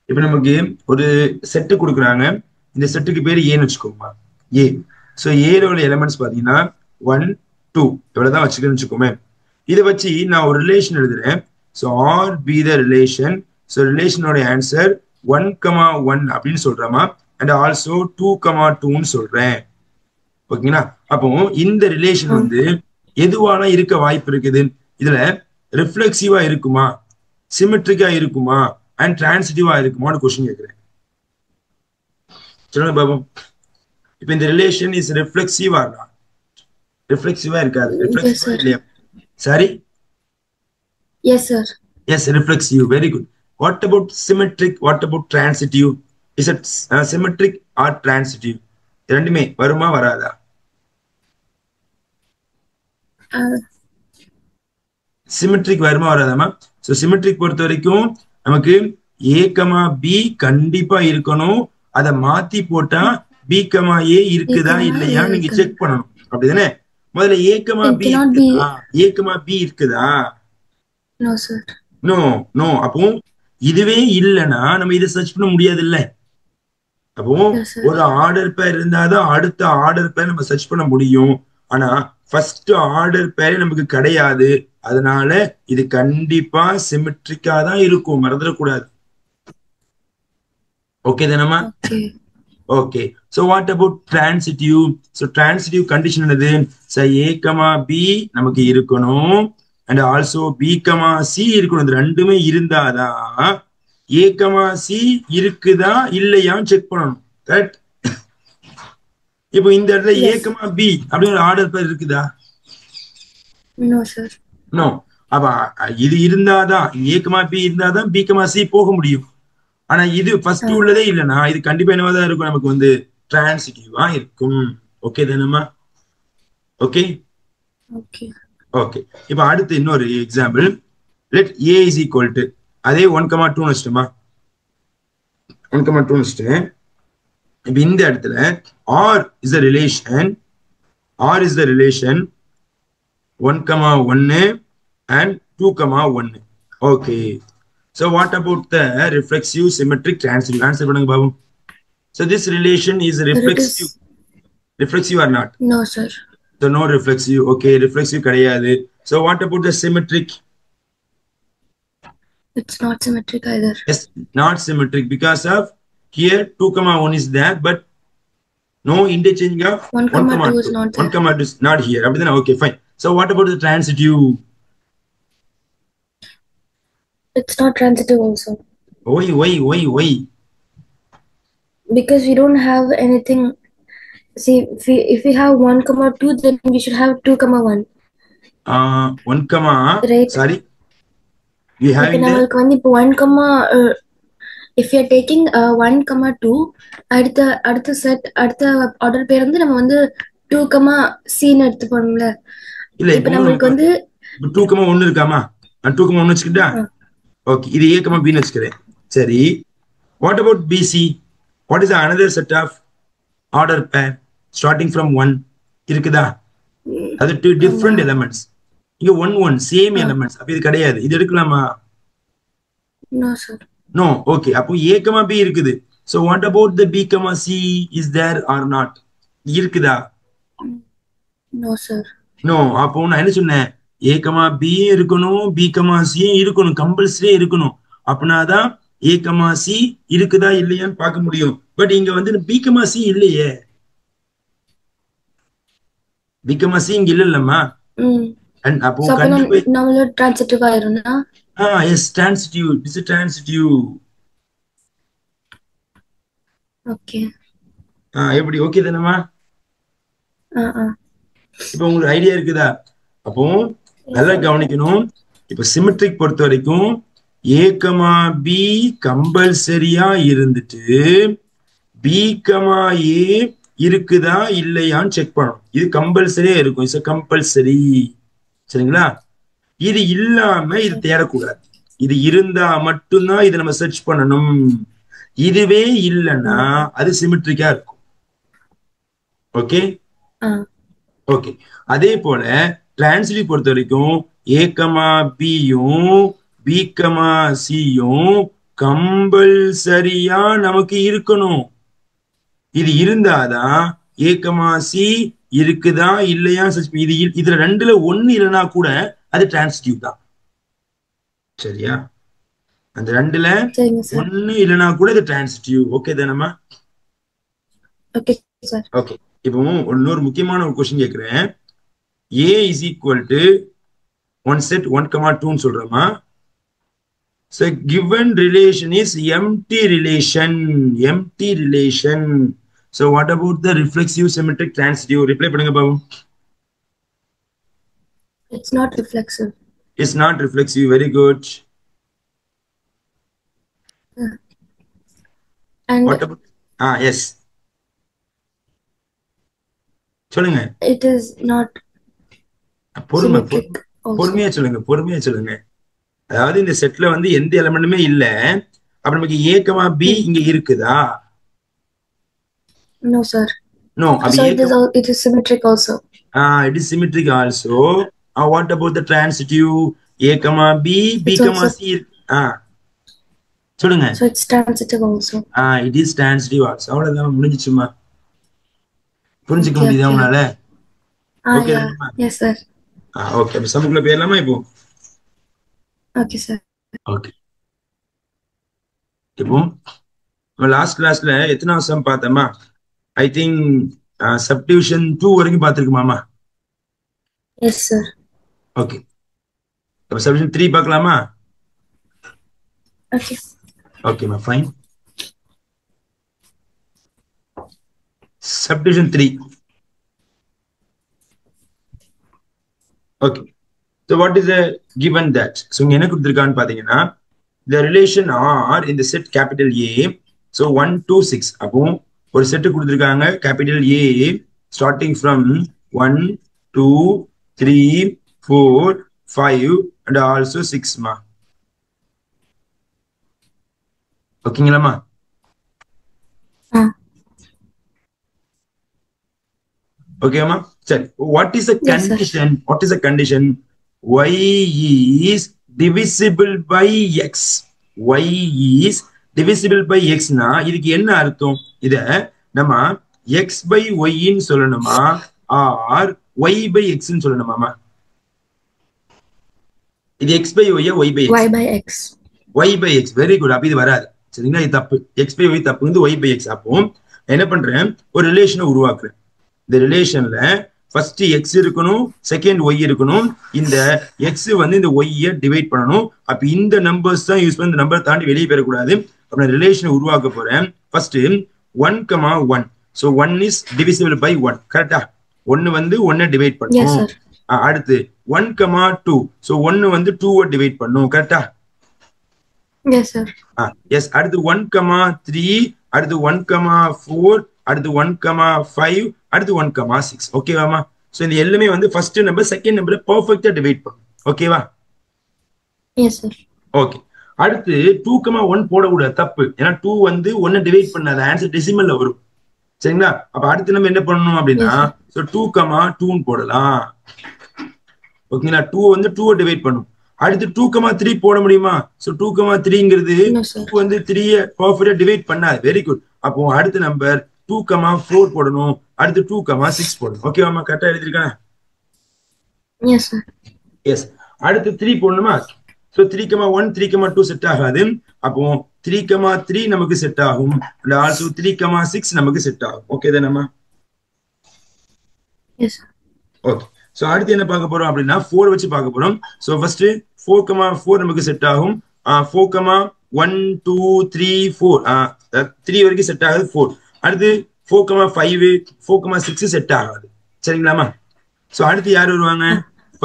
இப்ப நமக்கு ஒரு செட்டு கொடுக்குறாங்க. இந்த செட்டுக்கு பேர் ஏன்னு வச்சுக்கோமா, ஏ. ஸோ ஏல உள்ள எலிமெண்ட்ஸ் பாத்தீங்கன்னா 1 2 இவ்வளவுதான் வச்சுக்கணும்னு வச்சுக்கோமே. இதை வச்சு நான் ஒரு ரிலேஷன் எழுதுறேன். So R be the relation. So ரிலேஷனோட ஆன்சர் 1,1 அப்படின்னு சொல்றேமா, அண்ட் ஆல்சோ 2,2ன்னு சொல்றேன். ஓகேங்களா? அப்போ இந்த ரிலேஷன் வந்து எதுவான இருக்க வாய்ப்பு இருக்குது? இதுல ரிஃப்ளெக்சிவா இருக்குமா, சிமெட்ரிக்கா இருக்குமா, அண்ட் டிரான்சிட்டிவா இருக்குமான்னு கொஸ்டின் கேட்கிறேன். சொல்லுங்க பாபு. இப்ப இந்த ரிலேஷன் இஸ் ரிஃப்ளெக்சிவா இருக்கா? ரிஃப்ளெக்சிவா இருக்காது. Yes, ரிஃப்ளெக்சிவா sir. இல்லையா? சரி. Yes, sir. Yes, reflexive. Very good. What about symmetric? What about transitive? Is it symmetric or transitive? ரெண்டுமே வருமா வராதா? சிமெட்ரிக் வருமா வராதாமா? ஸோ சிமெட்ரிக் பொறுத்த வரைக்கும் நமக்கு ஏ கமா பி கண்டிப்பா இருக்கணும். அதை மாத்தி போட்டா பி கமா ஏ இருக்குதா இல்லையா நீங்க செக் பண்ணணும். அப்படிதானே? முதல்ல ஏ கமா பி இருக்குதா, ஏ கமா பி இருக்குதா? No, sir. No no. அப்போ இதுவே இல்லைன்னா நம்ம இதை சர்ச் பண்ண முடியாது இல்ல. அப்போ Yes, sir. ஒரு ஆர்டர் பேர் இருந்தாதான் அடுத்த ஆர்டர் பேர் நம்ம சர்ச் பண்ண முடியும். ஆனா ஃபர்ஸ்ட் ஆர்டர் பேர் நமக்கு கிடையாது. அதனால இது கண்டிப்பா சிமெட்ரிக்கா தான் இருக்கும், மறந்துடக்கூடாது. ஓகே தானம்மா? Okay. So what about transitive? So transitive condition என்னது? சோ ஏ கமா பி நமக்கு இருக்கணும், and also be comma C இருக்கணும். இது ரெண்டுமே இருந்தாதான் ஏ கமா சி இருக்குதா இல்லையான்னு செக் பண்ணணும். கரெக்ட்? இப்போ இந்த இடத்துல ஏ கமா பி அப்படின்னு ஆர்டர் பேர் இருக்குதா? No, sir. நோ. அப்ப இது இருந்தாதான் ஏ கமா பி இருந்தாதான் பி கமா சி போக முடியும். ஆனா இது ஃபர்ஸ்ட் உள்ளதே இல்லைன்னா இது கண்டிப்பா என்னவாதான் இருக்கும், நமக்கு வந்து டிரான்சிட்டிவா இருக்கும். ஓகே தானேம்மா? Okay Okay. ஓகே. இப்ப அடுத்து இன்னொரு example. Let A is equal to அதே 1,2 வச்சுட்டுமா, 1,2 வச்சுட்டு இப்ப இந்த இடத்துல R is the relation, R is the relation 1,1 and 2,1. Okay. So what about the reflexive, symmetric, transitive? Answer பண்ணுங்க Babu. So this relation is reflexive. Reflexive or not? No, sir. So no reflexive. Okay, reflexive கிடையாது. So what about the symmetric? It's not symmetric either. Yes, not symmetric because of here 2,1 is there, but no interchanging of 1,2 is not there. 1,2 is not here. அப்படிதானே? Okay, fine. So what about the transitive? It's not transitive also. Why? Because we don't have anything. See, if we have 1,2, then we should have 2,1. 1, right. Sorry. We having the இப்போ 1, if we are taking 1,2, அடுத்த set அடுத்த order பேர் வந்து நம்ம வந்து 2, C ன்னு எடுத்துப்போம்ல. இல்ல இப்போ நமக்கு வந்து 2,1 இருக்காமா, 2,1 வச்சுக்கிட்டா. ஓகே, இது A, B ன்னு வச்சுக்கிறேன். சரி, what about BC? What is another set of order pair starting from 1? இருக்குதா? அது 2 different elements. இங்க 1 1 same elements. அப்ப இது கிடையாது. இது எடுக்கலாமா? No, sir. No. Okay, அப்போ A, B இருக்குது. So what about the B, C? Is there or not? இருக்குதா? No, sir. No. அப்போ நான் என்ன சொன்னேன்? A, B இருக்கணும், B, C இருக்கணும், கம்பல்சரி இருக்கணும். அப்படின்னாதான் A, C இருக்குதா இல்லையான்னு பார்க்க முடியும். பட் இங்க வந்து B, C இல்லையே. B, C இங்க இல்லல்லம்மா. And அப்போ கண்டிப்பா நம்மள டிரான்சிட்டிவ் ஆயிரும்னா yes, transitive. This is transitive. Okay. எப்படி? ஓகே தானேம்மா? இப்போ உங்களுக்கு ஐடியா இருக்குதா? அப்போ நல்லா கவனிக்கணும். இப்ப சிமெட்ரிக் பொறுத்த வரைக்கும் A, B கம்பல்சரியா இருந்துட்டு B, A இருக்குதா இல்லையான்னு செக் பண்ணணும். இது கம்பல்சரியா இருக்கும். It's compulsory. சரிங்களா? இது இல்லாம இது தேடக்கூடாது. இது இருந்தா மட்டும்தான் இதை நம்ம சர்ச் பண்ணணும். இதுவே இல்லைன்னா அது சிமெட்ரிக்கா இருக்கும். Okay okay. அதே போல டிரான்சிட்டிவ் பொறுத்த வரைக்கும் A, B யும் B, C யும் கம்பல்சரியா நமக்கு இருக்கணும். இது இருந்தாதான் ஏ சி இருக்குதா இல்லையா இதுல ரெண்டுல ஒண்ணு இல்லைன்னா கூட அது டிரான்சிட்டிவ் தான். சரியா? அந்த ரெண்டுல சரிங்க சார். ஒண்ணு இல்லைன்னா கூட இது டிரான்சிட்டிவ். ஓகே தானம்மா? Okay sir. ஓகே. இப்போ இன்னொரு முக்கியமான ஒரு கொஸ்டின் கேட்கிறேன். A is equal to one set 1,2 சொல்றோமா? So given relation is empty relation. Empty relation. So what about the reflexive, symmetric, transitive? Reply பண்ணுங்க பாவம். It's not reflexive. It's not reflexive. Very good. And what about yes. சொல்லுங்க. It is not symmetric. பொறுமையா சொல்லுங்க. அதாவது இந்த செட்ல வந்து எந்த எலிமெண்ட்டுமே இல்ல. அப்ப நமக்கு A, B இங்க இருக்குதா? No sir. No. So it is symmetric also. It is symmetric also. What about the transitive? A, B, C. சொல்லுங்க. So it's transitive also. It is transitive also. அவ்வளவுதான், முடிஞ்சிச்சுமா. புரிஞ்சுக்க முடியுதா உங்களால? ஓகே. Yes sir. ஓகே. அப்ப சம்க்குள்ள போயிரலாமா இப்போ? Okay sir. Okay. இப்போ லாஸ்ட் கிளாஸ்ல எத்தனாவது சம் பார்த்தோமா? ஐ திங்க் சப்டிவிஷன் 2 வரைக்கும் பார்த்திருக்குமாமா? Yes sir. ஓகே. அப்ப சப்டிவிஷன் 3 பார்க்கலாமா? ஓகே. ஓகேமா, fine. Subdivision 3. Okay. So what is the given that? So இங்க என்ன கொடுத்திருக்கான்னு பாத்தீங்கன்னா, the relation R in the set capital A. So 1 to 6. அப்போ ஒரு செட் கொடுத்திருக்காங்க capital A starting from 1, 2, 3, 4, 5 and also 6 மா. ஓகேங்களாமா? Okay, ma. Sir, what is the condition? Yes, what is the condition? Y is divisible by X. Y is divisible by X na இதுக்கு என்ன அர்த்தம்? இத நம்ம X by Y ன்னு சொல்லணுமா or Y by X ன்னு சொல்லணுமாமா? இது X by Y Y by X? Y by X. Y by X. Very good. அப்ப இது வராது. சரிங்களா? இது தப்பு. X by Y தப்பு, வந்து Y by X. அப்போ என்ன பண்றேன்? ஒரு ரிலேஷனை உருவாக்குறேன். இந்த ரிலேஷன்ல ஃபர்ஸ்ட் எக்ஸ் இருக்கணும், செகண்ட் ஒய் இருக்கணும். இந்த எக்ஸ் வந்து இந்த ஒய்யை டிவைட் பண்ணணும். அப்ப இந்த நம்பர்ஸ் தான் யூஸ் பண்ணி இந்த நம்பர் தாண்டி வெளியே போயிடக்கூடாது. அப்ப நான் ரிலேஷனை உருவாக்க போறேன். First 1,1. So 1 is divisible by 1. கரெக்டா? 1 வந்து 1 டிவைட் பண்ணும். அடுத்து 1,2. ஸோ 1 வந்து 2 டிவைட் பண்ணும். கரெக்டா? S sir. எஸ். அடுத்து 1,3. அடுத்து 1,4. அடுத்து 1,5. அடுத்து 1,6. ஓகேவாமா? சோ இந்த எல்லாமே வந்து ஃபர்ஸ்ட் நம்பர் செகண்ட் நம்பரை பெர்ஃபெக்ட்டா டிவைட் பண்ணும். ஓகேவா? S sir. ஓகே. அடுத்து 2,1 போடக்கூடாது, தப்பு. ஏன்னா 2 வந்து 1 டிவைட் பண்ணாத, ஆன்சர் டெசிமல்ல வரும். சரிங்களா? அப்ப அடுத்து நம்ம என்ன பண்ணணும் அப்படின்னா, சோ 2,2 போடலாம். ஓகேங்களா? 2 வந்து 2 டிவைட் பண்ணும். அடுத்து 2,3 போட முடியுமா? சோ 2,3ங்கிறது 2 வந்து 3 பெர்ஃபெக்ட்டா டிவைட் பண்ணாது. Very good. அப்போ அடுத்த நம்பர் 2,4 போடணும். அடுத்து 2,6 போடணும். ஓகேவாமா? கரெக்டா எழுதிருக்கேன்? S sir. எஸ். அடுத்து 3 போடணுமா? சோ 3,1 3,2 செட் ஆகாது. அப்போ 3,3 நமக்கு செட் ஆகும். and also 3,6 நமக்கு செட் ஆகும். ஓகே தானேமா? எஸ். ஓகே. சோ அடுத்து என்ன பார்க்க போறோம் அப்படின்னா 4 வச்சு பார்க்க போறோம். சோ ஃபர்ஸ்ட் 4,4 நமக்கு செட் ஆகும். 4,1 2 3 4 3 வரைக்கும் செட் ஆகுது. 4. அடுத்து 4,5 4,6 செட் ஆகாது. சரிங்களாமா? சோ அடுத்து யார் வருவாங்க?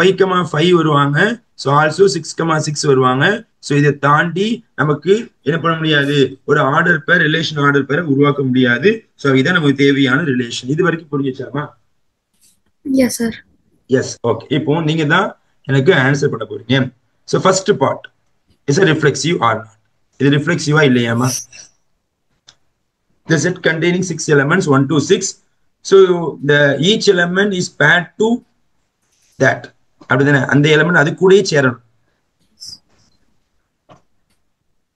5,5 வருவாங்க. சோ ஆல்சோ 6,6 வருவாங்க. சோ இதை தாண்டி நமக்கு என்ன பண்ண முடியாது? ஒரு ஆர்டர் பேர், ரிலேஷன் ஆர்டர் பேரை உருவாக்க முடியாது. சோ இதான் நமக்கு தேவையான ரிலேஷன். இது வரைக்கும் புரிஞ்சுச்சாமா? Yes sir. எஸ். ஓகே. இப்போ நீங்க தான் எனக்கு ஆன்சர் பண்ண போறீங்க. So first part is a reflexive or not? இது ரிஃப்ளெக்சிவா இல்லையாமா? The set containing 6 elements 1 to 6. So the each element is paired to that. அப்படிதானே? அந்த எலிமெண்ட் அது கூடயே சேரணும்.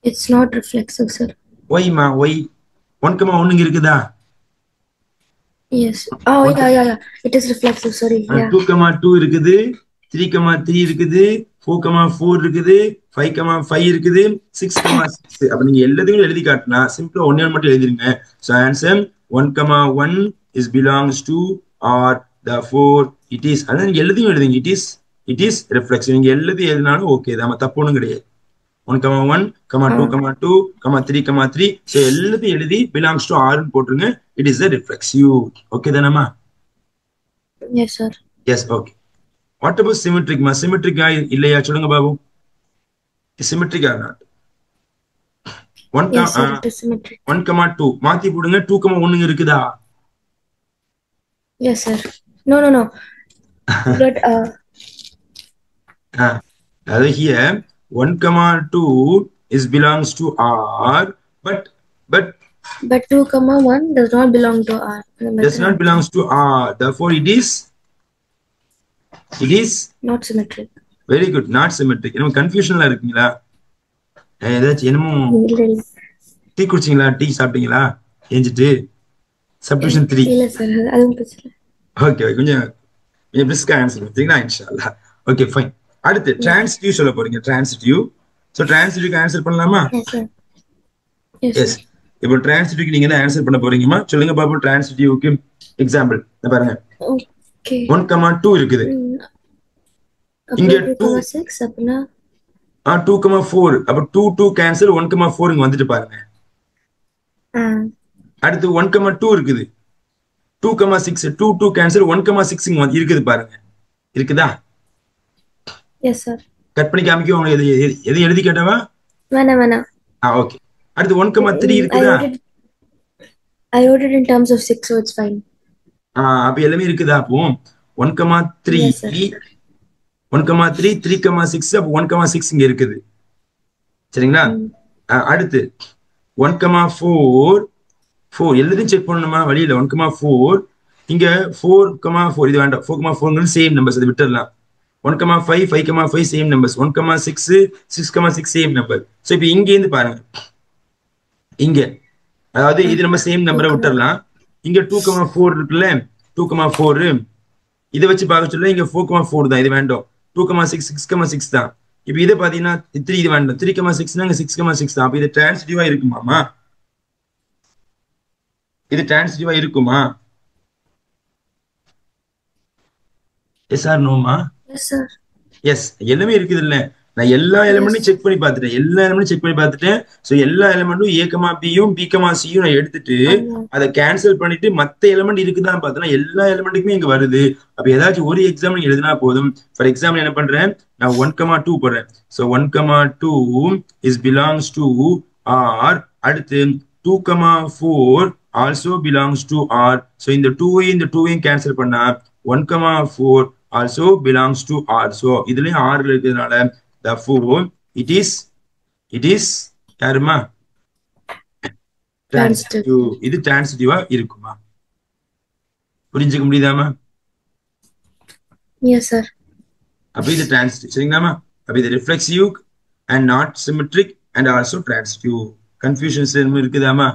It's not reflexive, sir. ஒய்மா ஒய் 1,1 இங்க இருக்குதா? Yes. Oh, yeah. It is reflexive. Sorry. Yeah. 2,2 இருக்குது, 3,3 இருக்குது, 4,4 இருக்குது, 5,5 இருக்குது, 6,6. அப்ப நீங்க எல்லாத்தையும் எழுதி காட்டினா சிம்பிளா ஒன்னே மட்டும் எழுதிருங்க. So answer 1,1 is belongs to or therefore it is. அதான் நீங்க எல்லாத்தையும் எழுதுங்க. It is reflexive. நீங்க எல்லாத்தையும் எழுதினாலும் ஓகே தான், தப்பு ஒண்ணும் கிடையாது. 1,1, 2,2, 3,3. So எல்லாத்தையும் எழுதி belongs to R போட்டுருங்க. It is a reflexive. Okay தானம்மா? Yes, sir. Yes, okay. What about symmetric? Symmetric இல்லையா சொல்லுங்க Babu. Symmetric or not? Yes, sir, it is symmetric. 1,2 மாத்தி போடுங்க. 2,1 இருக்குதா? Yes, sir. No. But அதாவது here 1,2 is belongs to R, but 2,1 does not belong to R. does not belongs to R. Therefore, it is not symmetric. Very good. Not symmetric. என்ன கன்ஃபியூஷன்ல இருக்கீங்களா? ஏதாச்சும் என்னமோ tea குடிச்சீங்களா? Tea சாப்பிட்டீங்களா? ஏஞ்சிட்டு subdivision 3. இல்ல sir, அதுவும் பிரச்சனை. Okay, கொஞ்சம் பிரிஸ்கா ஆன்சர் பண்ணுவீங்களா? இன்ஷாஅல்லாஹ். Okay, fine. அடுத்து டிரான்சிட்டிவ் சொல்ல போறீங்க. டிரான்சிட்டிவ். சோ டிரான்சிட்டிவ்க்கு ஆன்சர் பண்ணலாமா? Yes, sir. Yes. இப்போ டிரான்சிட்டிவ்க்கு நீங்க என்ன ஆன்சர் பண்ண போறீங்கமா? சொல்லுங்க பாபு. டிரான்சிட்டிவ்க்கு எக்ஸாம்பிள் பாருங்க. ஓகே. 1,2 இருக்குது. இங்க 2,6 அப்படினா 2,4. அப்ப 2 கேன்சல், 1,4 இங்க வந்துட்டு பாருங்க. அடுத்து 1,2 இருக்குது. 2,6 2 கேன்சல், 1,6 இங்க இருக்குது பாருங்க. இருக்குதா? Yes sir. கட் பண்ணி காமிக்க உங்களுக்கு எது எழுதி கேட்டவா? வேணாம். ஓகே. அடுத்து 1,3 இருக்குதா? I wrote it in terms of 6, so it's fine. அப்ப எல்லாமே இருக்குதா? அப்போ 1,3 1,3 3,6 அப்ப 1,6 இங்க இருக்குது. சரிங்களா? அடுத்து 1,4 4 எல்லாத்தையும் செக் பண்ணணுமா? வழியில 1,4 இங்க 4,4 இது வேண்டாம். 4,4 சேம் நம்பர்ஸ், அது விட்டுறலாம். 1,5 5,5 same numbers. 1,6 6,6 same number. So இப்போ இங்க இருந்து பாருங்க. இங்க அதாவது இது நம்ம சேம் நம்பரை விட்டுறலாம். இங்க 2,4 இருக்குல்ல, 2,4 இதை வச்சு பார்க்க சொல்ல இங்க 4,4 தான், இது வேண்டாம். 2,6 6,6 தான். இப்போ இதை பாத்தீங்கன்னா 3 இது வேண்டாம். 3,6 இங்க 6,6 தான். அப்ப இது டிரான்சிட்டிவா இருக்குமாமா? இது டிரான்சிட்டிவா இருக்குமா? எஸ் ஆர் நோமா? Yes sir. எஸ், எல்லாமே இருக்குது இல்ல. நான் எல்லா எலிமெண்ட்டும் செக் பண்ணி பார்த்துட்டேன். சோ எல்லா எலிமெண்ட்டும் A, Bயும் B, Cயும் நான் எடுத்துட்டு அதை கேன்சல் பண்ணிட்டு மத்த எலிமெண்ட் இருக்குதான்னு பார்த்தா எல்லா எலிமெண்ட்டுக்குமே இங்க வருது. அப்ப ஏதாச்சும் ஒரு எக்ஸாம்பிள் எழுதினா போதும். ஃபார் எக்ஸாம்பிள் என்ன பண்றேன், நான் 1,2 போடுறேன். So 1,2 is belongs to R. அடுத்து 2,4 also belongs to R. So இந்த 2வையும் கேன்சல் பண்ணா 1,4 also belongs to R. So இதுலயும் R இருக்கிறதுனால therefore it is யாருமா? transitive. இது transitive-ஆ இருக்குமா? புரிஞ்சுக்க முடியுதாமா? Yes sir. அப்ப இது transitive. சரிங்களாமா? அப்ப இது reflexive and not symmetric and also transitive. Confusions எதுவும் இருக்குதாமா?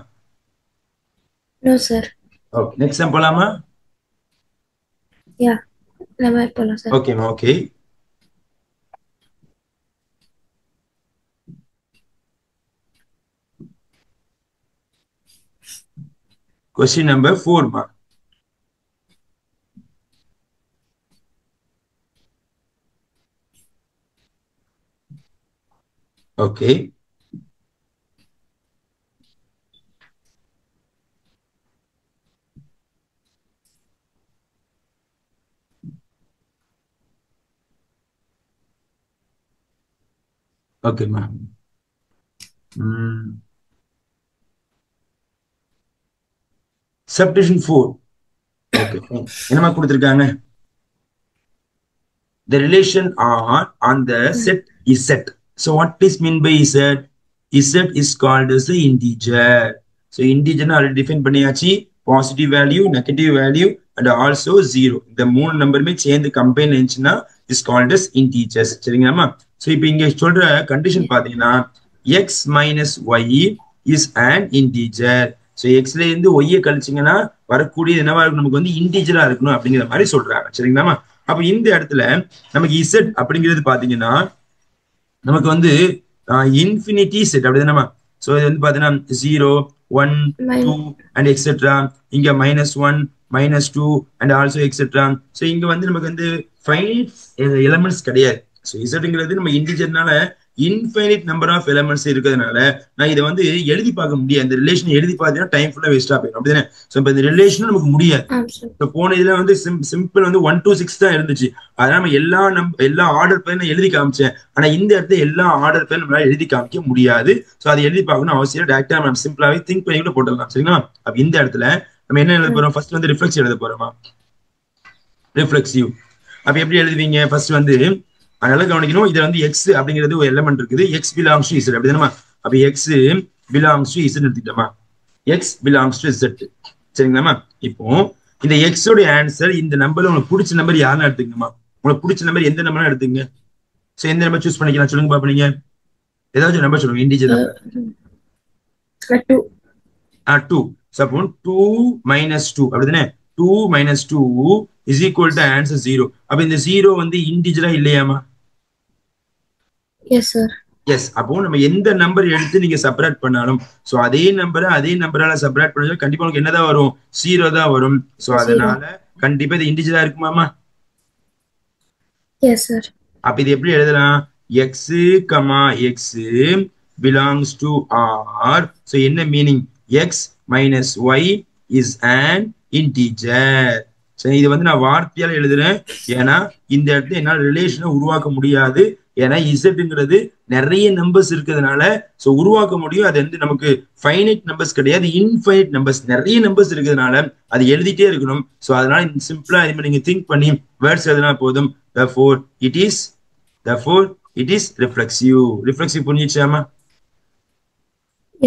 No sir. Okay, next time போலாமா? Yeah. Okay, okay. Question number 4, ma. Okay. Okay, ma'am. Subdivision 4. Okay. என்னமா கொடுத்திருக்காங்க? The relation R on the set is set. So what is mean by Z? Z is called as the integer. So integer already define பண்ணியாச்சு. Positive value, negative value and also 0. இந்த மூணு நம்பருமே சேர்ந்து combine ஆச்சுன்னா is called as integers. சரிங்களாமா? So இப்போ இங்க சொல்ற condition பாத்தீங்கன்னா x minus y is an integer. So எக்ஸ்ல இருந்து ஒய்யை கழிச்சிங்கன்னா வரக்கூடிய என்னவா இருக்கும், நமக்கு வந்து இன்டிஜரா இருக்கணும் அப்படிங்கிற மாதிரி சொல்றாங்க. சரிங்களாமா? அப்ப இந்த இடத்துல நமக்கு இசட் அப்படிங்கிறது பாத்தீங்கன்னா நமக்கு வந்து இன்ஃபினிட்டி செட் அப்படிதானமா. ஸோ இது வந்து பாத்தீங்கன்னா 0 1 2 அண்ட் எக்ஸெட்ரா, இங்க -1 -2 அண்ட் ஆல்சோ எக்ஸெட்ரா. ஸோ இங்க வந்து நமக்கு வந்து ஃபைனைட் எலமெண்ட்ஸ் கிடையாது. ஸோ இசட்ங்கிறது நம்ம இன்டிஜர்னால இன்ஃபைனைட் நம்பர் ஆஃப் எலமெண்ட்ஸ் இருக்கிறதுனால நான் இதை வந்து எழுதி பார்க்க முடியாது. இந்த ரிலேஷன் எழுதி பார்த்தீங்கன்னா டைம் ஃபுல்லா வேஸ்டா போயிடும் அப்படிதானே. ஸோ இப்போ இந்த ரிலேஷன் நமக்கு முடியாது. இப்போ போன இதுல வந்து சிம்பிள் வந்து 1 to 6 தான் இருந்துச்சு. அதனால நம்ம எல்லா ஆர்டர் பேர் நான் எழுதி காமிச்சேன். ஆனா இந்த இடத்துல எல்லா ஆர்டர் பேர் நம்மளால எழுதி காமிக்க முடியாது. ஸோ அதை எழுதி பார்க்கணும் அவசியம். டேரக்டா நம்ம சிம்பிளாவே திங்க் பண்ணி கூட போட்டுடலாம். சரிங்களா? அப்ப இந்த இடத்துல நம்ம என்ன எழுத போறோம், ஃபர்ஸ்ட் வந்து ரிஃப்ளெக்ஸ் எழுத போறோமா, ரிஃப்ளெக்சிவ். அப்ப எப்படி எழுதுவீங்க, ஃபர்ஸ்ட் வந்து அதனால கவனிக்கணும், இதுல வந்து எக்ஸ் அப்படிங்கிறது ஒரு எலிமெண்ட் இருக்குது, எக்ஸ் பிலாங்ஸ் டு இசட் அப்படிதானமா. அப்ப எக்ஸ் பிலாங்ஸ் டு இசட் எடுத்துக்கிட்டோமா, எக்ஸ் பிலாங்ஸ் டு இசட். சரிங்களாமா? இப்போ இந்த எக்ஸ் உடைய ஆன்சர் இந்த நம்பர்ல உங்களுக்கு பிடிச்ச நம்பர் யாருன்னு எடுத்துக்கணுமா, உங்களுக்கு பிடிச்ச நம்பர் எந்த நம்பர்னா எடுத்துங்க. சோ எந்த நம்பர் சூஸ் பண்ணிக்கலாம் சொல்லுங்க பாப்பா. நீங்க ஏதாச்சும் நம்பர் சொல்லுங்க, இன்டிஜர் நம்பர். 2. சப்போ 2 minus 2 அப்படிதானே. 2 minus 2 is equal to answer 0. அப்ப இந்த 0 வந்து இன்டிஜரா இல்லையாமா? Yes sir. எஸ். அப்போ நம்ம எந்த நம்பர் எடுத்து நீங்க செப்பரேட் பண்ணாலும் சோ அதே நம்பரால செப்பரேட் பண்ணாலும் கண்டிப்பா உங்களுக்கு என்னதான் வரும், 0 தான் வரும். சோ அதனால கண்டிப்பா இது இன்டிஜரா இருக்குமாமா? S sir. அப்ப இது எப்படி எழுதலாம், x, x belongs to R. so என்ன meaning, x minus y is an integer. சரி, இது வந்து நான் வார்த்தையால எழுதுறேன். ஏன்னா இந்த இடத்துல என்னால ரிலேஷனை உருவாக்க முடியாது. ஏன்னா இசட்ங்கிறது நிறைய நம்பர்ஸ் இருக்கிறதுனால சோ உருவாக்க முடியும். அது வந்து நமக்கு ஃபைனைட் நம்பர்ஸ் கிடையாது, இன்ஃபைனைட் நம்பர்ஸ். நிறைய நம்பர்ஸ் இருக்கிறதுனால அது எழுதிட்டே இருக்கணும். சோ அதனால சிம்பிளா இது நீங்க திங்க் பண்ணி வேர்ட்ஸ் எழுதினா போதும். therefore it is reflexive. reflexive புரிஞ்சிச்சாமா?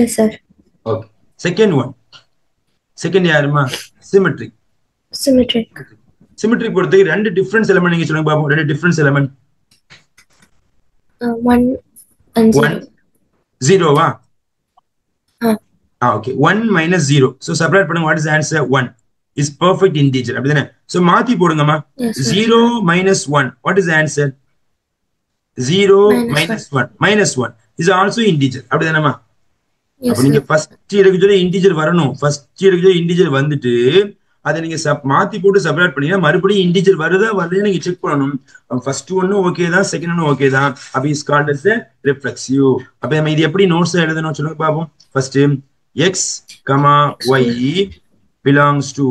Yes sir. ஓகே. செகண்ட் யாருமா, சிமெட்ரிக். சிமெட்ரிக் பொறுத்தவரைக்கும் ரெண்டு டிஃபரன்ஸ் எலிமெண்ட் நீங்க சொல்லுங்க பாப்போம். ரெண்டு டிஃபரன்ஸ் எலிமெண்ட் 1 and 0 வா? ஓகே. 1 minus 0. so separate பண்ணுங்க. what is the answer? 1 is perfect integer அப்படிதானே. சோ மாத்தி போடுங்கம்மா. 0 minus 1 what is the answer? 0 minus 1 is also integer அப்படிதானேமா. அப்ப நீங்க ஃபர்ஸ்ட் எடுக்க சொல்ல இன்டிஜர் வரணும். ஃபர்ஸ்ட் எடுக்க சொல்ல இன்டிஜர் வந்துட்டு அதை நீங்க மாத்தி போட்டு செப்பரேட் பண்ணீங்கன்னா மறுபடியும் இன்டிஜர் வருதா வரலையா நீங்க செக் பண்ணணும். ஃபர்ஸ்ட் ஒன்னு ஓகே தான், செகண்ட் ஒன்னு ஓகே தான். அப்ப இஸ் கால்ட் அஸ் ரிஃப்ளெக்சிவ். அப்ப நம்ம இது எப்படி நோட்ஸ் எழுதணும் சொல்லுங்க பாப்போம். First x, y belongs to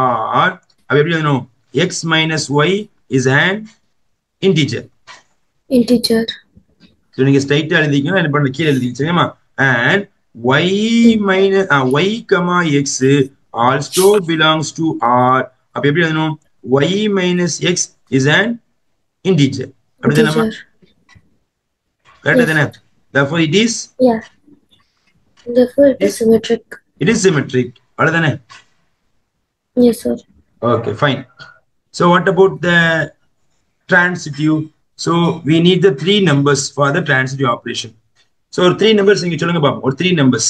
R. அப்ப எப்படி எழுதணும், x minus y is an integer. So நீங்க ஸ்ட்ரைட்டா எழுதிக்கணும். என்ன பண்ண கீழ எழுதிக்கீங்கமா. and y minus y comma x also belongs to R. அப்ப எப்படி எழுதணும், y minus x is an integer அப்படிதானே. கரெக்ட்டா தானே? therefore it is symmetric அப்படிதானே. yes sir. okay fine. so what about the transitive? so we need the three numbers for the transitive operation. so ஒரு 3 numbers நீங்க சொல்லுங்க பாப்போம். ஒரு 3 numbers.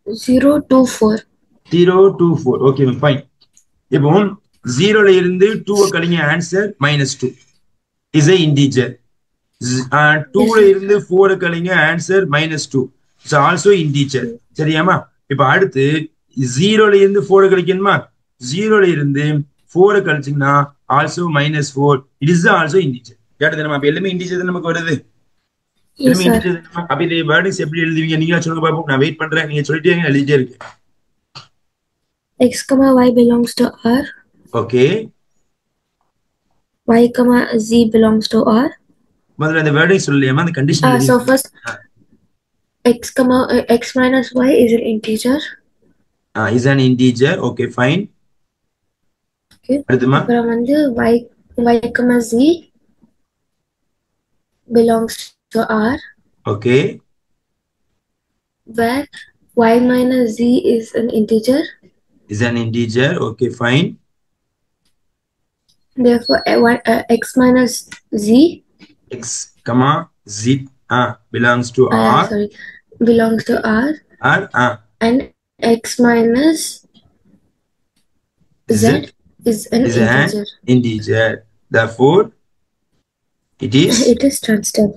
0 to 4. 0 to 4. okay fine. இப்போ 0 ல இருந்து 2 கழிங்க, ஆன்சர் -2 is a integer. 2 ல இருந்து 4 கழிங்க, ஆன்சர் -2 is also integer. சரியாமா? இப்ப அடுத்து 0 ல இருந்து 4 கழிக்கணுமா. 0 ல இருந்து 4 கழிச்சீங்கன்னா also -4 it is also integer. கேட்டது அப்ப எல்லாமே இன்டிஜர் தான் நமக்கு வருது. எல்லாமே இன்டிஜர் தான். அப்ப இந்த வேர்ட்ஸ் எப்படி எழுதுவீங்க நீங்க சொல்லுங்க பாப்போம். நான் வெயிட் பண்றேன். நீங்க சொல்லிட்டே இருங்க, எழுதிட்டே இருக்கேன். x, y belongs to R. okay. y, z belongs to R. முதல்ல அந்த வேர்டிங் சொல்லலையாமா, அந்த condition. so first x minus y is an integer. is an integer. okay fine. okay. அடுத்துமா அப்புறம் வந்து y, z belongs to R. okay. where y minus z is an integer. is an integer. okay fine. Therefore, x minus z, x comma z belongs to R sorry, belongs to R, and x minus z is an integer. Integer. Therefore, it is transitive.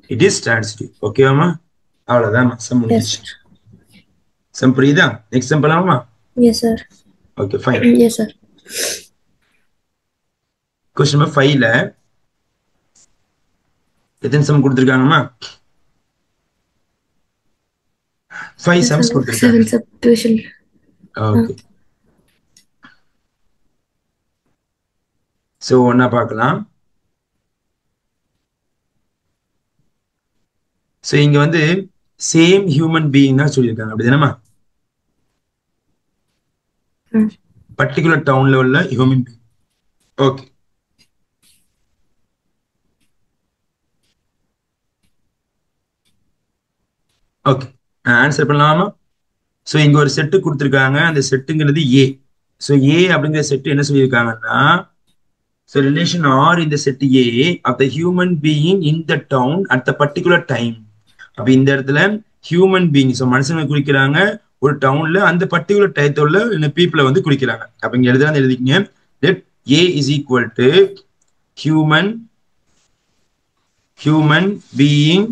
It is transitive. Okay, அம்மா அவ்வளவுதான் some முடிஞ்சிச்சு. Some புரியுதா? Next sum பண்ணலாமா? Yes, sir. Okay, fine. Yes, sir. Question number 5ல எத்தனை some கொடுத்திருக்காங்கம்மா? 5 sums கொடுத்திருக்காங்க. 7 subdivision. Okay. So ஒண்ணா பார்க்கலாம். So இங்க வந்து சேம் ஹியூமன் பீயிங் தான் சொல்லியிருக்காங்க அப்படிதானேமா? பர்டிகுலர் டவுன்ல உள்ள human being. Okay. Okay, answer பண்ணலாமா? ஸோ இங்க ஒரு செட்டு கொடுத்துருக்காங்க. அந்த செட்டுங்கிறது ஏ. ஸோ ஏ அப்படிங்கிற செட்டு என்ன சொல்லியிருக்காங்கன்னா, ஸோ ரிலேஷன் ஆர் இந்த set A of the human being in the town at the particular time. அப்ப இந்த இடத்துல ஹியூமன் பீயிங், ஸோ மனுஷங்க குறிக்கிறாங்க, ஒரு டவுன்ல அந்த பர்டிகுலர் டயத்தோட இந்த பீப்புளை வந்து குறிக்கிறாங்க. அப்ப இங்க எழுதிக்கிங்க, let A is equal to human being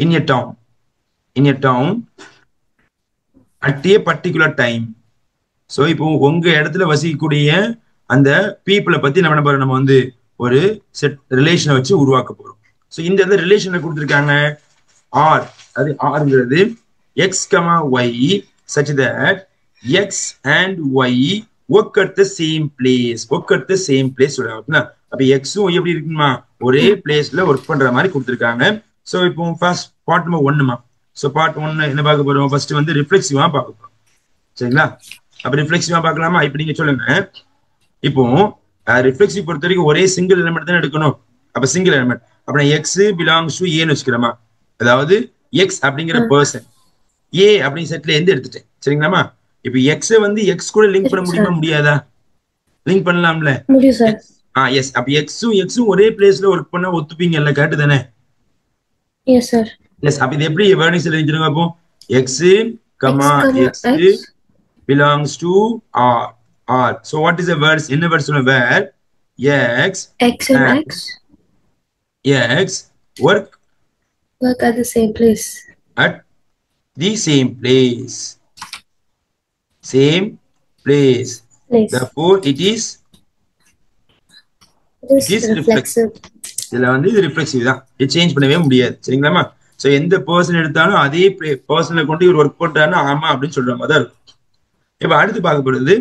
in a town at a particular time. So இப்போ உங்க இடத்துல வசிக்கக்கூடிய அந்த பீப்புளை பத்தி நம்ம வந்து ஒரு செட் ரிலேஷனை வச்சு உருவாக்க போறோம். ஸோ இந்த இடத்துல ரிலேஷனை கொடுத்துருக்காங்க ஆர். அது ஆர்ங்கிறது x comma y such that x and y work at the same place. சொல்றாங்க. அப்ப எக்ஸும் எப்படி இருக்குமா, ஒரே பிளேஸ்ல ஒர்க் பண்ற மாதிரி கொடுத்துருக்காங்க. ஸோ இப்போ ஃபர்ஸ்ட் பார்ட் நம்பர் 1மா. ஸோ பார்ட் 1 என்ன பார்க்க போறோம்? ஃபர்ஸ்ட் வந்து ரிஃப்ளெக்சிவா பார்க்க போறோம். சரிங்களா? அப்ப ரிஃப்ளெக்சிவா பார்க்கலாமா? இப்ப நீங்க சொல்லுங்க. இப்போ ரிஃப்ளெக்சிவ் பொறுத்த வரைக்கும் ஒரே சிங்கிள் எலிமெண்ட் தான் எடுக்கணும். அப்ப சிங்கிள் எலிமெண்ட் அப்ப எக்ஸ் பிலாங்ஸ் டு ஏன்னு வச்சுக்கிறோமா. அதாவது எக்ஸ் அப்படிங்கிற பர்சன் ஏ அப்படிங்கிற செட்ல இருந்து எடுத்துட்டேன். சரிங்களாமா? இப்ப எக்ஸ் வந்து எக்ஸ் கூட லிங்க் பண்ண முடியுமா, முடியாதா? லிங்க் பண்ணலாம்ல. எஸ். அப்ப எக்ஸும் ஒரே பிளேஸ்ல ஒர்க் பண்ணா ஒத்துப்பீங்கல்ல, கேட்டு தானே? Yes, sir. Yes, அப்ப இது எப்படி வேர்டிங்ஸ்ல எழுதிருங்க? அப்போ x, x belongs to r. So what is the words? என்ன words சொல்லுங்க? where x work at the same place. At the same place. Therefore it is reflexive. இதுல வந்து இது ரிஃப்ளெக்சிவ் தான், இது சேஞ்ச் பண்ணவே முடியாது. சரிங்களாமா? சோ எந்த பர்சன் எடுத்தாலும் அதே பர்சனை கொண்டு இவர் ஒர்க் பண்றாருன்னா ஆமா அப்படின்னு சொல்ற மாதிரி தான் இருக்கும். இப்ப அடுத்து பார்க்க போறது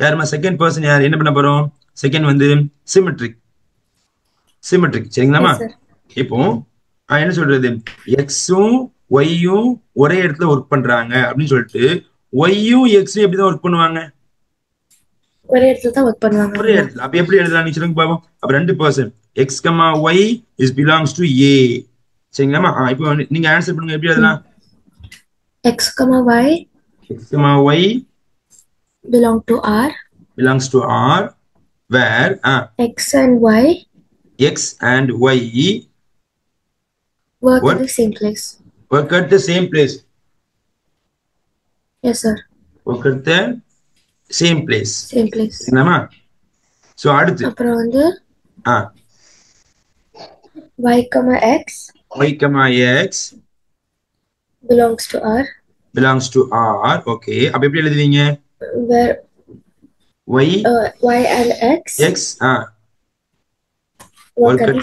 யாருமா? செகண்ட் பர்சன் யார்? என்ன பண்ண போறோம்? செகண்ட் வந்து சிமெட்ரிக். சரிங்களாமா? இப்போ என்ன சொல்றது, எக்ஸும் ஒய்யும் ஒரே இடத்துல ஒர்க் பண்றாங்க அப்படின்னு சொல்லிட்டு ஒய்யும் எக்ஸும் எப்படிதான் ஒர்க் பண்ணுவாங்க? ஒரே இடத்துல தான் ஒர்க் பண்ணுவாங்க. ஒரே இடத்துல. அப்ப எப்படி எழுதலாம் நீ சொல்லுங்க பாப்போம். அப்ப ரெண்டு person x, y is belongs to a. சரிங்களாமா? இப்போ நீங்க ஆன்சர் பண்ணுங்க. எப்படி எழுதலாம்? x, y belongs to r where x and y work at the same place. Yes, sir. Work at the same place. சரிங்களாமா? சோ அடுத்து அப்புறம் வந்து y, x belongs to r. Okay, அப்ப எப்படி எழுதுவீங்க? where y and x work at the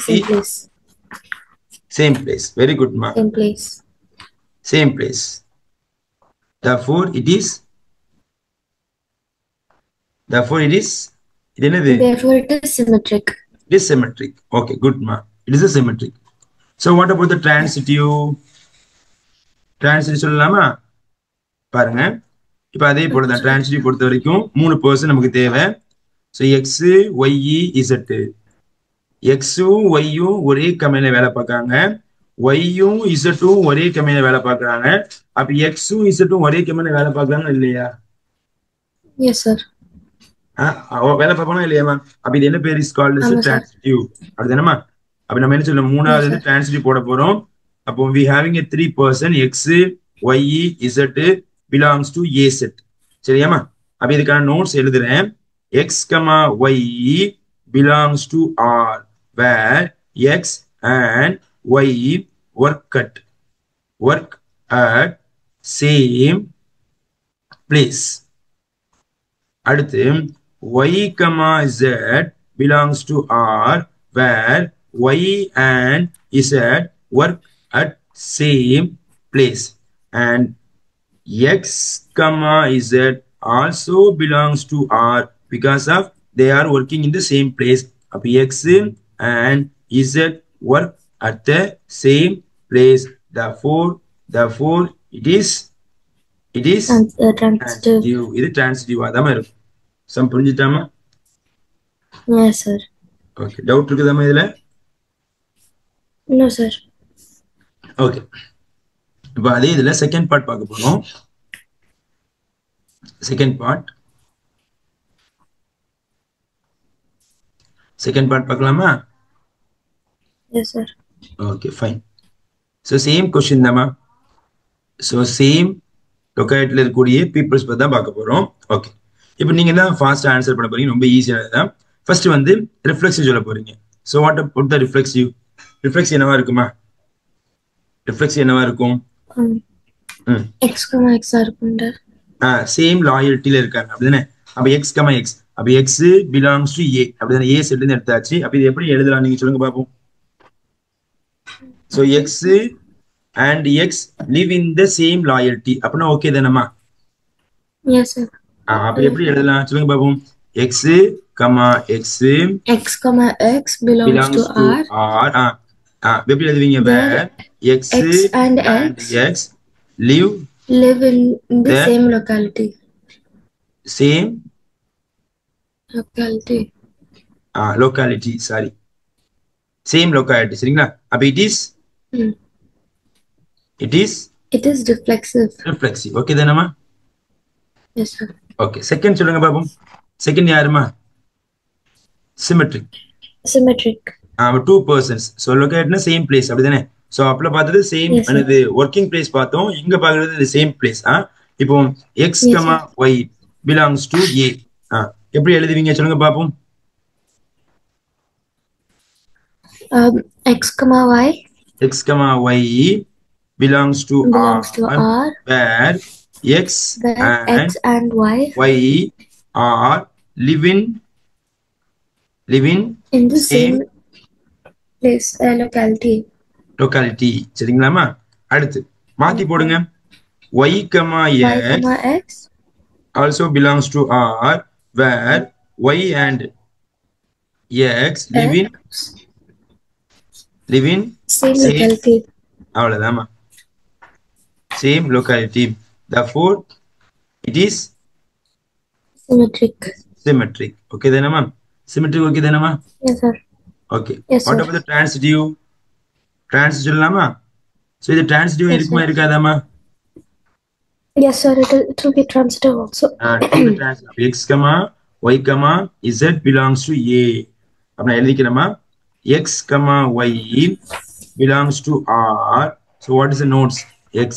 same place. Very good, ma. Same place. Therefore it is symmetric. It is symmetric. Okay, good, ma. It is a symmetric. So what about the transitive? சொல்லலாமா? பாருங்க, இப்ப அதே போல தான் transitive பொறுத்த வரைக்கும் 3 person நமக்கு தேவை. So x, y, z. x-ம் y-ம் ஒரே கம்பெனில வேலை பார்க்கறாங்க, y-ம் z-ம் ஒரே கம்பெனில வேலை பார்க்கறாங்க. அப்ப x-ம் z-ம் ஒரே கம்பெனில வேலை பார்க்கறாங்க இல்லையா? Yes, sir. வேலை பார்ப்போம் இல்லையாமா? அப்ப இது என்ன பேர்? இஸ் கால்ட் ஆமா சார். டிரான்சிட்டிவ். அப்படிதானமா? அப்ப நம்ம என்ன சொல்லணும்? மூணாவது எஸ் வந்து சார். டிரான்சிட்டிவ் போட போறோம். அப்போ we having a 3 person x y z belongs to A set. சரியாமா? அப்ப இதுக்கான நோட்ஸ் எழுதுறேன். X comma y belongs to R where x and y work at same place. அடுத்து y, z belongs to R where y and z work at same place and x, z also belongs to R because of they are working in the same place. அப்ப x and z work at the same place. Therefore it is Transitive. இது transitive தான் இருக்கும். Sum புரிஞ்சுட்டாமா? Yes sir. Okay, doubt இருக்குதாமா இதுல? No sir. Okay, இப்போ அதே இதுல செகண்ட் பார்ட் பார்க்க போறோம். செகண்ட் பார்ட் பார்க்கலாமா? S sir. Okay fine. So same question தாமா. ஸோ சேம் லொக்காலிட்டியில் இருக்கக்கூடிய பீப்புள்ஸ் பற்றி தான் பார்க்க போறோம். ஓகே, இப்போ நீங்க தான் ஃபாஸ்ட் ஆன்சர் பண்ண போறீங்க. ரொம்ப ஈஸியானது தான். ஃபர்ஸ்ட் வந்து ரிஃப்ளெக்சிவ் சொல்ல போறீங்க. ஸோ வாட் த ரிஃப்ளெக்சிவ் என்னவா இருக்குமா? ரிஃப்ளெக்சிவ் என்னவா இருக்கும்? எக்ஸ் கமா எக்ஸ் இருக்கும்டா. சேம் லாயல்ட்டில இருக்காங்க அப்படிதானே? அப்ப எக்ஸ் கமா எக்ஸ், அப்ப எக்ஸ் பிலாங்ஸ் டு ஏ அப்படிதானே? ஏ செட்ல இருந்து எடுத்தாச்சு. அப்ப இது எப்படி எழுதலாம் நீங்க சொல்லுங்க பாப்போம். So x and x live in the same loyalty அப்படின்னா ஓகே தானேமா? Yes sir. அப்ப எப்படி எழுதலாம் சொல்லுங்க பாப்போம். X comma x belongs to R. எப்படி எழுதுவீங்க? Where x and x live in the same locality. Same locality. சரிங்களா? அப்ப இட் இஸ் ரிஃப்ளெக்சிவ். ஓகே தானேமா? Yes sir. ஓகே, செகண்ட் சொல்லுங்க பாப்போம். செகண்ட் யாருமா? சிமெட்ரிக். Two persons. ஸோ லொக்கேட்னா சேம் பிளேஸ் அப்படிதானே? ஸோ அப்பல பார்த்தது சேம் என்னது ஒர்க்கிங் பிளேஸ் பார்த்தோம். இங்க பாக்குறது சேம் பிளேஸ். இப்போ x comma y belongs to A. எப்படி எழுதுவீங்க சொல்லுங்க பாப்போம். X comma y belongs to R where x and y are living in the same place locality. சரிங்களாமா? அடுத்து மாத்தி போடுங்க. y, x also belongs to R where y and x live in same locality. அவ்வளவுதாமா? Same locality. therefore it is symmetric. Okay தானேமா? symmetric okay தானேமா? yes sir. ஓகே, what about the transitive சொல்லலாமா? So இது transitive இருக்குமா இருக்காதாமா? yes sir, it will be transitive also. x, y, z belongs to A. அப்ப எழுதிக்கிறோமா? x, y belongs to R. So what is the notes? X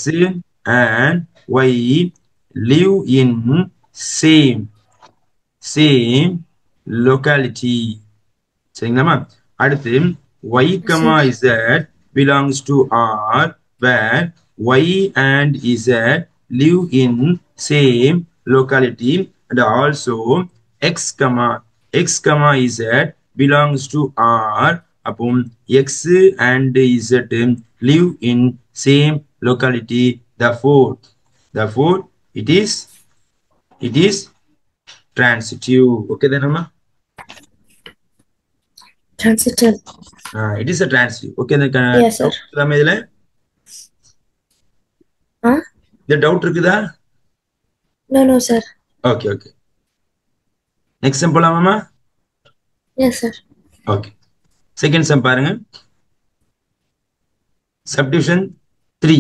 and Y live in same locality. சரிங்களா? அடுத்து y, z belongs to R where y and z live in same locality and also x, z belongs to R. அப்போ x and z live in same locality. Therefore it is transitive. Okay then transitive. It is a transitive. Okay then yes sir. இதுல the doubt இருக்குதா? no sir. Okay next sum போலாமா? yes sir. okay, second sum பாருங்க. subdivision 3.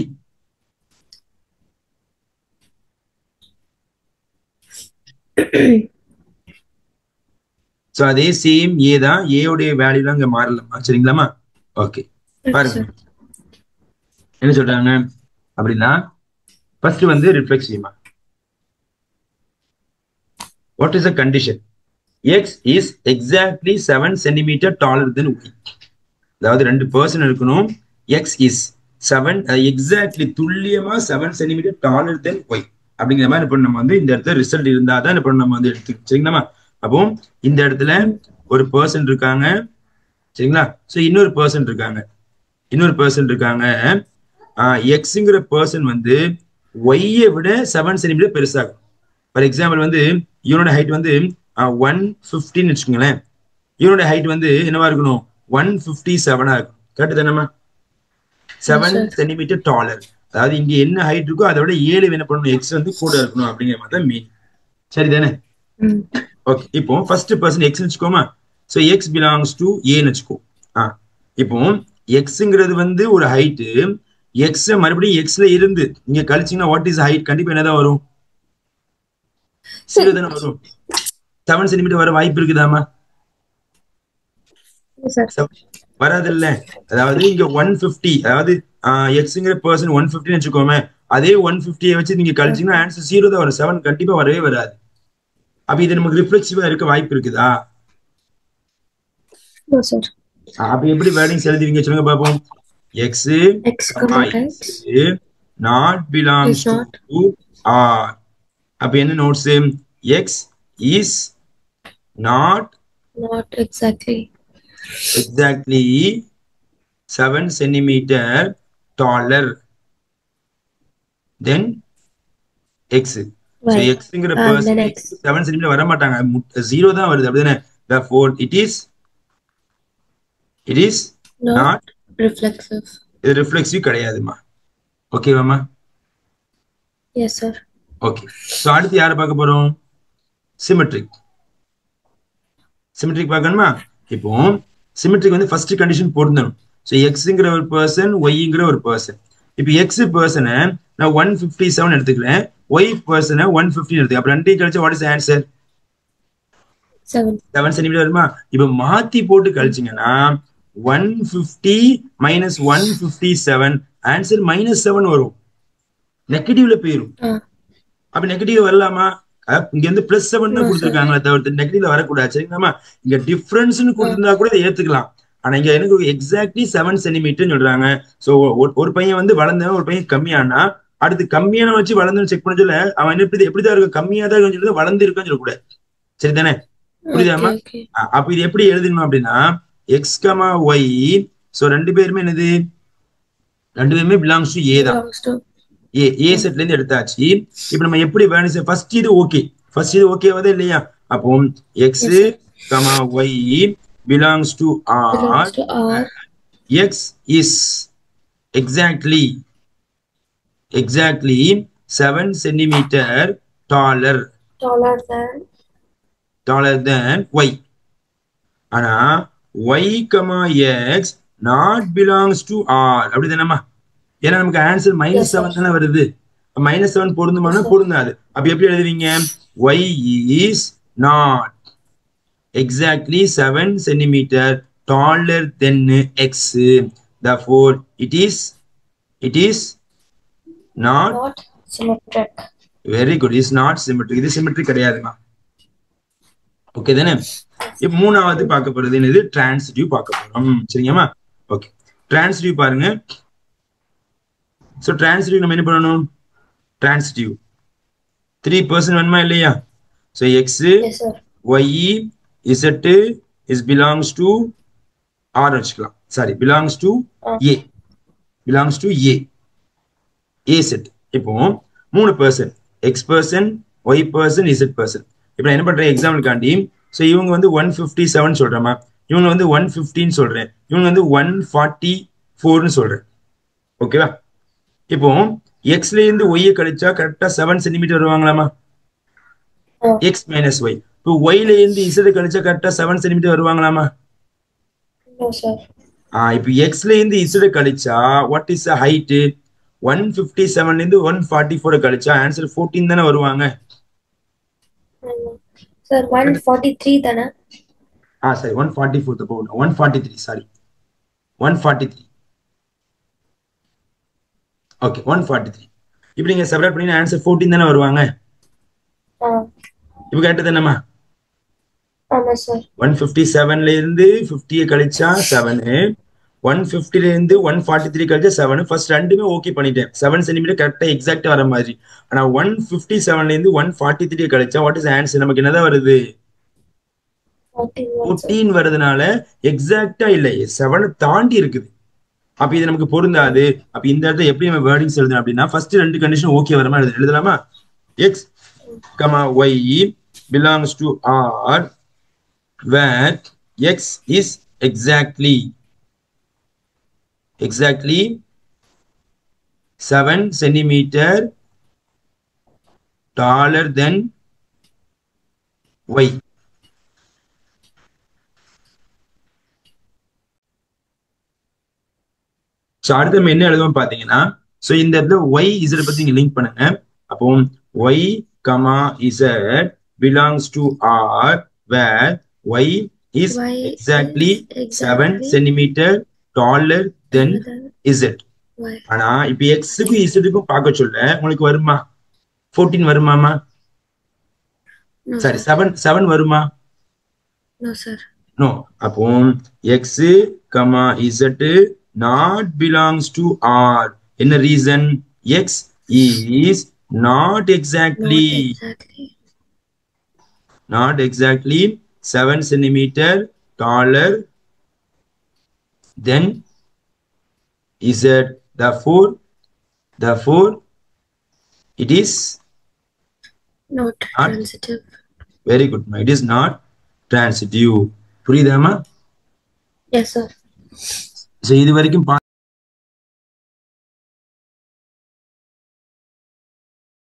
So அதே same ஏ தான், ஏவுடைய வேல்யூலாம் இங்க மாறலாமா, சரிங்களாமா? Okay, பாருங்க என்ன சொல்றாங்க அப்படின்னா, ஃபர்ஸ்ட் வந்து reflexive. What is the condition? x is exactly 7 centimeter taller than y. அதாவது 2 பர்சன் இருக்கணும், x is 7 எக்ஸாக்ட்லி துல்லியமா 7 சென்டிமீட்டர் டாலர் தென் y அப்படிங்கிற மாதிரி இப்போ நம்ம வந்து இந்த இடத்துல ரிசல்ட் இருந்தா தான் இப்போ நம்ம வந்து எடுத்து, சரிங்களா? அப்போ இந்த இடத்துல ஒரு பர்சன் இருக்காங்க, சரிங்களா? ஸோ இன்னொரு பர்சன் இருக்காங்க, எக்ஸுங்கிற பர்சன் வந்து ஒய்யை விட 7 சென்டிமீட்டர் பெருசாகும். ஃபார் எக்ஸாம்பிள் வந்து இவனோட ஹைட் வந்து 150 வச்சுக்கோங்களேன், இவனோட ஹைட் வந்து என்னவா இருக்கணும், 157 இருக்கும். கரெக்ட் தானேமா? 7 சென்டிமீட்டர் டாலர், அதாவது இங்க என்ன ஹைட் இருக்கோ அதை விட 7 என்ன பண்ணணும், எக்ஸ் வந்து கூட இருக்கணும் அப்படிங்கிற மாதிரி தான் மீன். சரிதானே? ஓகே, இப்போ ஃபர்ஸ்ட் பர்சன் எக்ஸ் வச்சுக்கோமா. ஸோ எக்ஸ் பிலாங்ஸ் டு ஏன்னு வச்சுக்கோ. இப்போ எக்ஸுங்கிறது வந்து ஒரு ஹைட்டு, எக்ஸ் மறுபடியும் எக்ஸ்ல இருந்து நீங்க கழிச்சீங்கன்னா வாட் இஸ் ஹைட், கண்டிப்பா என்னதான் வரும், 0 தானே வரும். 7 சென்டிமீட்டர் வர வாய்ப்பு இருக்குதாமா? வராது இல்ல. அதாவது இங்க 150, அதாவது எக்ஸ்ங்கிற பர்சன் 150 வச்சுக்கோமே, அதே 150 வச்சு நீங்க கழிச்சீங்கன்னா ஆன்சர் 0 தான் வரும், 7 கண்டிப்பா வரவே வராது. அப்ப இது நமக்கு ரிஃப்ளெக்சிவா இருக்க வாய்ப்பு இருக்குதா? அப்ப எப்படி வேர்டிங்ஸ் எழுதுவீங்க சொல்லுங்க பாப்போம். X not belongs to R. அப்ப என்ன notes? X is not exactly 7 centimeter taller than x. So xங்கிற person 7 centimeter வர மாட்டாங்க, 0 தான் வருது, அப்படிதானே? Therefore it is not reflexive. இது ரிஃப்ளெக்சிவ் கிடையாதுமா. ஓகேவாமா? Yes sir. ஓகே, சோ அடுத்து யாரை பார்க்க போறோம்? சிமெட்ரிக் பார்க்கணுமா? இப்போ சிமெட்ரிக் வந்து ஃபர்ஸ்ட் கண்டிஷன் போட்டுடணும். ஸோ எக்ஸுங்கிற ஒரு பர்சன், ஒய்ங்கிற ஒரு பர்சன். இப்போ எக்ஸ் பர்சனை நான் 157 எடுத்துக்கிறேன், ஒய் பர்சனை 150 எடுத்துக்கிறேன். அப்ப ரெண்டையும் கழிச்சா வாட் இஸ் ஆன்சர்? 7 சென்டிமீட்டர் வருமா? இப்ப மாத்தி போட்டு கழிச்சிங்கன்னா 150 minus 157 ஆன்சர் -7 வரும், நெகட்டிவ்ல போயிடும். அப்ப நெகட்டிவ் வரலாமா? இங்க வந்து +7 தான் கொடுத்துருக்காங்களே தவிர்த்து நெகட்டிவ்ல வரக்கூடாது, சரிங்களாமா? இங்க டிஃபரன்ஸ்னு கொடுத்திருந்தா கூட இதை ஏத்துக்கலாம். ஆனா இங்க எனக்கு எக்ஸாக்ட்லி 7 சென்டிமீட்டர் சொல்றாங்க. சோ ஒரு பையன் வந்து வளர்ந்தவன், ஒரு பையன் கம்மியானா, அடுத்து கம்மியான வச்சு வளர்ந்து செக் பண்ண சொல்ல அவன் எப்படிதான் இருக்கும், கம்மியா தான் இருக்கும் சொல்லி வளர்ந்து இருக்கான்னு சொல்லக்கூடாது, சரிதானே? புரியுதாமா? அப்ப இது எப்படி எழுதணும் அப்படின்னா, எக்ஸ் கமா ஒய், சோ ரெண்டு பேருமே என்னது, ரெண்டு பேருமே பிலாங்ஸ் டு ஏ தான். ஏ செட்ல இருந்து எடுத்தாச்சு. இப்ப நம்ம எப்படி வேணும், ஃபர்ஸ்ட் இது ஓகே, ஃபர்ஸ்ட் இது ஓகேவாதே இல்லையா? அப்போ x comma y belongs to R. X is exactly 7 centimeter taller than Y. ஆனா Y, X not belongs to R. அப்படிதானேமா? ஏன்னா நமக்கு ஆன்சர் -7 தானே வருது. -7 பொருந்துமானா பொருந்தாது. அப்ப எப்படி எழுதுவீங்க? Y is not exactly 7 centimeter taller than X. Therefore, it is not symmetric. Very good. It's not symmetric. இது symmetric கிடையாதுமா. ஓகே தானே? இப்ப மூணாவது பார்க்க போறது என்னது? டிரான்சிட்டிவ் பார்க்க போறோம், சரிங்கம்மா? ஓகே, டிரான்சிட்டிவ் பாருங்க. சோ டிரான்சிட்டிவ் நம்ம என்ன பண்ணணும்? டிரான்சிட்டிவ் 3% வேணுமா இல்லையா? So X, Y, Z is belongs to R வச்சுக்கலாம். Sorry, belongs to A. A set. இப்போ 3 person, X person, Y person, Z person. இப்போ நான் என்ன பண்றேன் எக்ஸாம்பிள் காண்டி, சோ இவங்க வந்து 157 சொல்றேமா, இவங்க வந்து 115 சொல்றேன், இவங்க வந்து 144 சொல்றேன். ஓகேவா? இப்போ Xல இருந்து Y கழிச்சா கரெக்டா 7 சென்டிமீட்டர் வருவாங்களாமா? X minus Y. இப்போ ஒய்ல இருந்து இசட் கழிச்சா கரெக்டா 7 சென்டிமீட்டர் வருவாங்களாமா? இப்போ எக்ஸ்ல இருந்து இசட் கழிச்சா வாட் இஸ் த ஹைட்? 157ல இருந்து 144 கழிச்சா ஆன்சர் 14 தானே வருவாங்க. சார் 143 தானே? sorry, 144th about 143, sorry. 143. Okay, 143. இப்போ நீங்க செப்பரேட் பண்ணி ஆன்சர் 14 தானே வருவாங்க. இப்போ கரெக்ட் தானேம்மா? ஆமா சார். 157ல இருந்து 50 கழிச்சா 7, 150ல இருந்து 143 கழிச்சா 7. ஃபர்ஸ்ட் ரெண்டுமே ஓகே பண்ணிட்டேன். 7 சென்டிமீட்டர் கரெக்டா எக்ஸாக்டா வர மாதிரி. ஆனா 157ல இருந்து 143 கழிச்சா வாட் இஸ் ஆன்சர்? நமக்கு என்னதான் வருது? 14 வருதுனால எக்ஸாக்டா இல்ல, 7 தாண்டி இருக்குது. அப்ப இது நமக்கு பொருந்தாது. அப்ப இந்த இடத்துல எப்படி நம்ம வேர்டிங்ஸ் எழுதணும் அப்படின்னா, ஃபர்ஸ்ட் ரெண்டு கண்டிஷன் ஓகே வர மாதிரி எழுதலாமா? x, y belongs to R where x is exactly 7 centimeter taller than y. So அடுத்து நம்ம என்ன எழுதுவோம் பாத்தீங்கன்னா, சோ இந்த இடத்துல y z பத்தி நீங்க லிங்க் பண்ணுங்க. அப்போ y, z belongs to R where y is exactly 7 centimeter taller than z. ஆனா இப்ப x-க்கும் z-க்கும் பார்க்க சொல்ல உங்களுக்கு வருமா? 14 வருமாமா? சரி, 7 வருமா? No sir. நோ. அப்போ x, z not belongs to R. என்ன reason? X is not exactly 7 centimeter taller than Z. Therefore it is not transitive. Very good. It is not transitive. புரியுதாமா? Yes sir. So இது வரைக்கும்